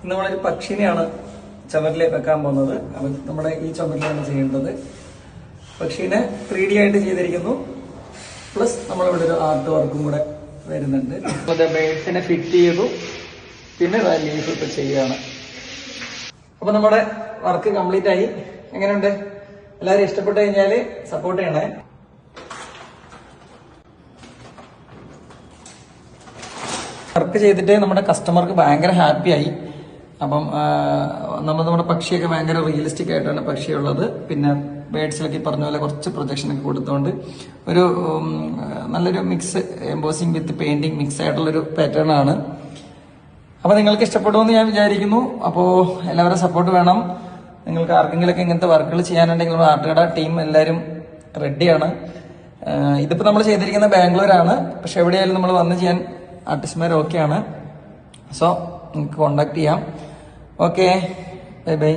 ഇന്ന് നമ്മളൊരു പക്ഷിനെയാണ് ചുമരിൽ വെക്കാൻ പോകുന്നത്. അപ്പം നമ്മുടെ ഈ ചുമരിലാണ് ചെയ്യേണ്ടത്. പക്ഷീനെ 3D ആയിട്ട് ചെയ്തിരിക്കുന്നു. പ്ലസ് നമ്മളിവിടെ ഒരു ആർട്ട് വർക്കും കൂടെ വരുന്നുണ്ട്. ബേഡ്സിനെ ഫിറ്റ് ചെയ്തു, പിന്നെ ലീഫ് ഇപ്പൊ ചെയ്യാണ്. അപ്പൊ നമ്മുടെ വർക്ക് കംപ്ലീറ്റ് ആയി. എങ്ങനെയുണ്ട്? എല്ലാവരും ഇഷ്ടപ്പെട്ടു കഴിഞ്ഞാല് സപ്പോർട്ട് ചെയ്യണേ. വർക്ക് ചെയ്തിട്ട് നമ്മുടെ കസ്റ്റമർക്ക് ഭയങ്കര ഹാപ്പി ആയി. അപ്പം നമ്മുടെ പക്ഷിയൊക്കെ ഭയങ്കര റിയലിസ്റ്റിക് ആയിട്ടാണ് പക്ഷിയുള്ളത്. പിന്നെ ബേഡ്സിലൊക്കെ പറഞ്ഞ പോലെ കുറച്ച് പ്രൊജക്ഷനൊക്കെ കൊടുത്തുകൊണ്ട് ഒരു നല്ലൊരു മിക്സ് എംബോസിങ് വിത്ത് പെയിന്റിങ് മിക്സ് ആയിട്ടുള്ളൊരു പാറ്റേൺ ആണ്. അപ്പൊ നിങ്ങൾക്ക് ഇഷ്ടപ്പെടുമെന്ന് ഞാൻ വിചാരിക്കുന്നു. അപ്പോൾ എല്ലാവരും സപ്പോർട്ട് വേണം. നിങ്ങൾക്ക് ആർക്കെങ്കിലൊക്കെ ഇങ്ങനത്തെ വർക്കുകൾ ചെയ്യാനുണ്ടെങ്കിൽ നമ്മുടെ ആർട്ടുകട ടീം എല്ലാവരും റെഡിയാണ്. ഇതിപ്പോ നമ്മൾ ചെയ്തിരിക്കുന്ന ബാംഗ്ലൂരാണ്. പക്ഷെ എവിടെയായാലും നമ്മൾ വന്ന് ചെയ്യാൻ ആർട്ടിസ്റ്റ്മാർ ഓക്കെയാണ്. സോ നിങ്ങൾക്ക് കോണ്ടാക്ട് ചെയ്യാം. Okay, bye bye.